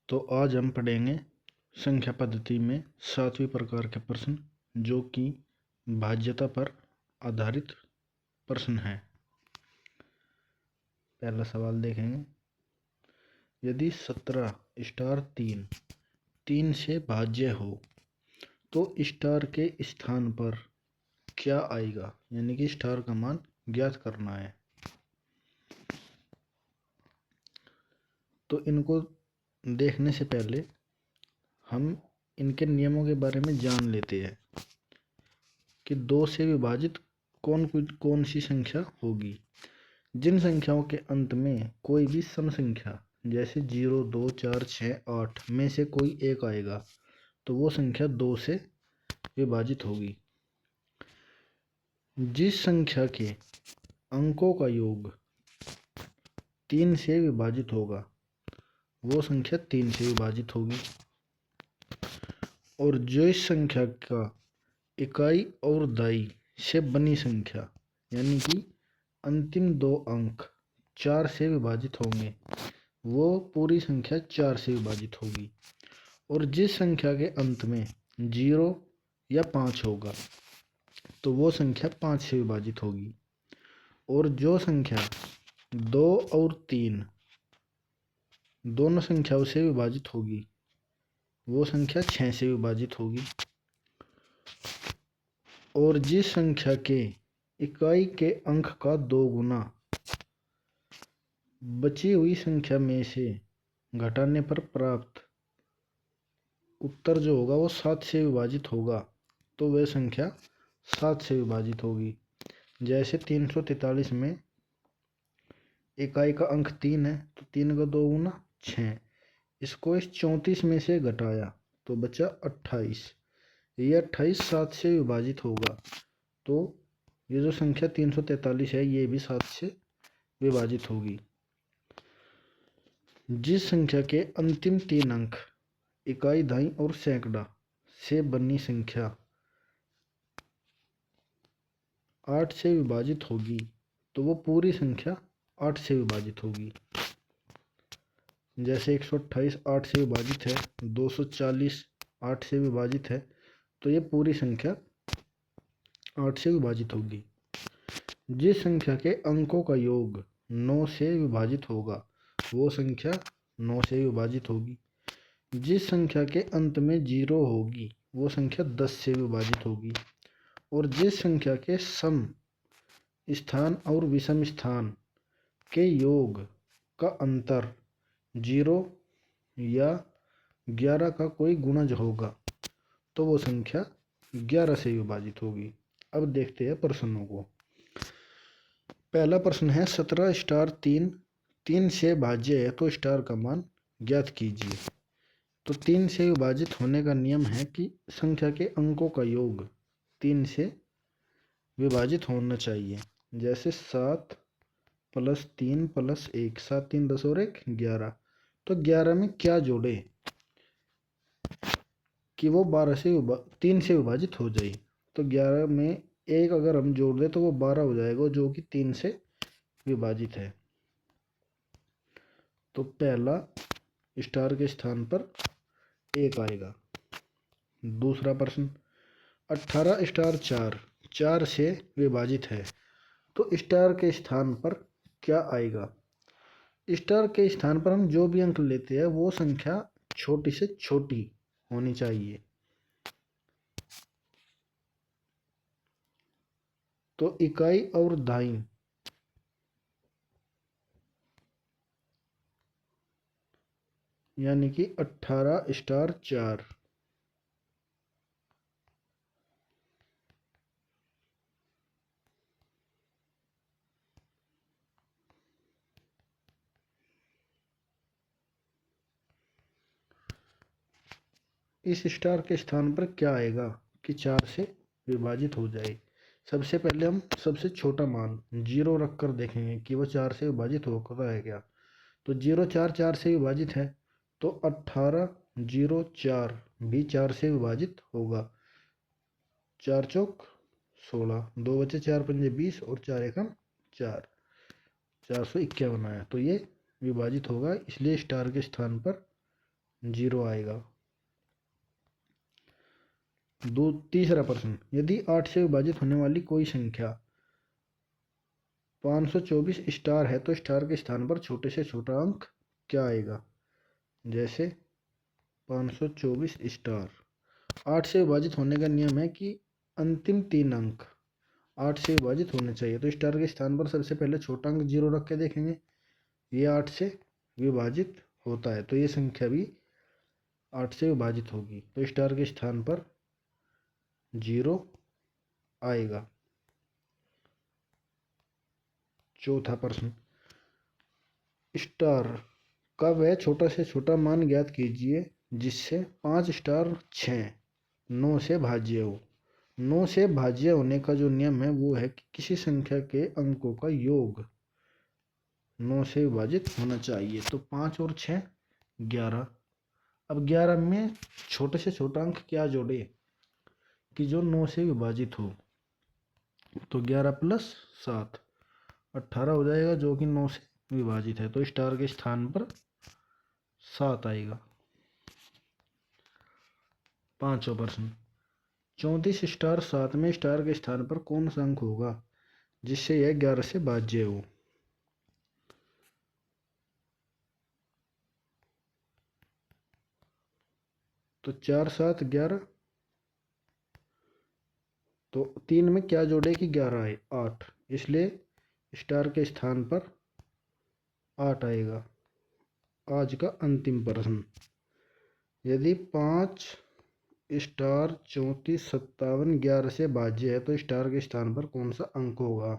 तो आज हम पढ़ेंगे संख्या पद्धति में 7वीं प्रकार के प्रश्न जो कि भाज्यता पर आधारित प्रश्न है। पहला सवाल देखेंगे, यदि 17 स्टार 3 से भाज्य हो तो स्टार के स्थान पर क्या आएगा, यानी कि स्टार का मान ज्ञात करना है। तो इनको देखने से पहले हम इनके नियमों के बारे में जान लेते हैं कि 2 से विभाजित कौन सी संख्या होगी। जिन संख्याओं के अंत में कोई भी सम संख्या जैसे 0, 2, 4, 6, 8 में से कोई एक आएगा तो वो संख्या 2 से विभाजित होगी। जिस संख्या के अंकों का योग 3 से विभाजित होगा वो संख्या 3 से विभाजित होगी। और जो इस संख्या का इकाई और दाई से बनी संख्या यानी कि अंतिम 2 अंक 4 से विभाजित होंगे वो पूरी संख्या 4 से विभाजित होगी। और जिस संख्या के अंत में 0 या 5 होगा तो वो संख्या 5 से विभाजित होगी। और जो संख्या 2 और 3 दोनों संख्याओं से विभाजित होगी वो संख्या 6 से विभाजित होगी। और जिस संख्या के इकाई के अंक का 2 गुना बची हुई संख्या में से घटाने पर प्राप्त उत्तर जो होगा वो 7 से विभाजित होगा तो वह संख्या 7 से विभाजित होगी। जैसे 343 में इकाई का अंक 3 है तो 3 का 2 गुना 6, इसको इस 34 में से घटाया तो बचा 28, ये 28 7 से विभाजित होगा तो ये जो संख्या 343 है ये भी 7 से विभाजित होगी। जिस संख्या के अंतिम 3 अंक इकाई, दहाई और सैकड़ा से बनी संख्या 8 से विभाजित होगी तो वो पूरी संख्या 8 से विभाजित होगी। जैसे 128 8 से विभाजित है, 240 8 से विभाजित है तो ये पूरी संख्या 8 से विभाजित होगी। जिस संख्या के अंकों का योग 9 से विभाजित होगा वो संख्या 9 से विभाजित होगी। जिस संख्या के अंत में 0 होगी वो संख्या 10 से विभाजित होगी। और जिस संख्या के सम स्थान और विषम स्थान के योग का अंतर 0 या 11 का कोई गुणज होगा तो वो संख्या 11 से विभाजित होगी। अब देखते हैं प्रश्नों को। पहला प्रश्न है 17 स्टार 3 से भाज्य है तो स्टार का मान ज्ञात कीजिए। तो 3 से विभाजित होने का नियम है कि संख्या के अंकों का योग 3 से विभाजित होना चाहिए। जैसे 7 + 3 + 1, 7 3 10 और 1 11। तो 11 में क्या जोड़े कि वो 3 से विभाजित हो जाए। तो 11 में 1 अगर हम जोड़ दें तो वो 12 हो जाएगा जो कि 3 से विभाजित है। तो पहला स्टार के स्थान पर 1 आएगा। दूसरा प्रश्न 18 स्टार 4 से विभाजित है तो स्टार के स्थान पर क्या आएगा। स्टार के स्थान पर हम जो भी अंक लेते हैं वो संख्या छोटी से छोटी होनी चाहिए। तो इकाई और दहाई यानी कि 18 स्टार 4 इस स्टार के स्थान पर क्या आएगा कि 4 से विभाजित हो जाए। सबसे पहले हम सबसे छोटा मान 0 रख कर देखेंगे कि वो 4 से विभाजित होता है क्या। तो 0 4 4 से विभाजित है तो 18 0 4 भी 4 से विभाजित होगा। 4 चौक 16, 2 बचे 4 पंजे 20 और 4 एकम 4, 451 आया तो ये विभाजित होगा। इसलिए स्टार के स्थान पर 0 आएगा। तीसरा प्रश्न, यदि 8 से विभाजित होने वाली कोई संख्या 524 स्टार है तो स्टार के स्थान पर छोटे से छोटा अंक क्या आएगा। जैसे 524 स्टार, 8 से विभाजित होने का नियम है कि अंतिम 3 अंक 8 से विभाजित होने चाहिए, तो स्टार के स्थान पर सबसे पहले छोटा अंक 0 रख के देखेंगे, ये 8 से विभाजित होता है तो ये संख्या भी 8 से विभाजित होगी, तो स्टार के स्थान पर 0 आएगा। चौथा प्रश्न, स्टार का वह छोटा से छोटा मान ज्ञात कीजिए जिससे 5 स्टार 6 9 से भाज्य हो। 9 से भाज्य होने का जो नियम है वो है कि किसी संख्या के अंकों का योग 9 से विभाजित होना चाहिए, तो 5 और 6 11। अब 11 में छोटे से छोटा अंक क्या जोड़े कि जो 9 से विभाजित हो, तो 11 प्लस 7 18 हो जाएगा, जो कि 9 से विभाजित है, तो स्टार के स्थान पर 7 आएगा। पांचवा प्रश्न, 34 स्टार 7 में स्टार के स्थान पर कौन सा अंक होगा जिससे यह 11 से भाज्य हो। तो 4 7 11, तो 3 में क्या जोड़े कि 11 आए 8, इसलिए स्टार के स्थान पर 8 आएगा। आज का अंतिम प्रश्न, यदि 5 स्टार 34 57 11 से भाज्य है तो स्टार के स्थान पर कौन सा अंक होगा।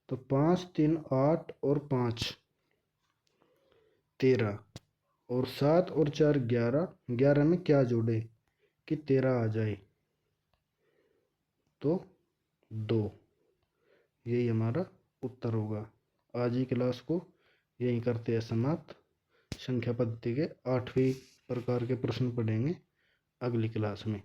तो 5 3 8 और 5 13 और 7 और 4 11, 11 में क्या जोड़े कि 13 आ जाए, तो 2, यही हमारा उत्तर होगा। आज की क्लास को यहीं करते हैं समाप्त। संख्या पद्धति के 8वें प्रकार के प्रश्न पढ़ेंगे अगली क्लास में।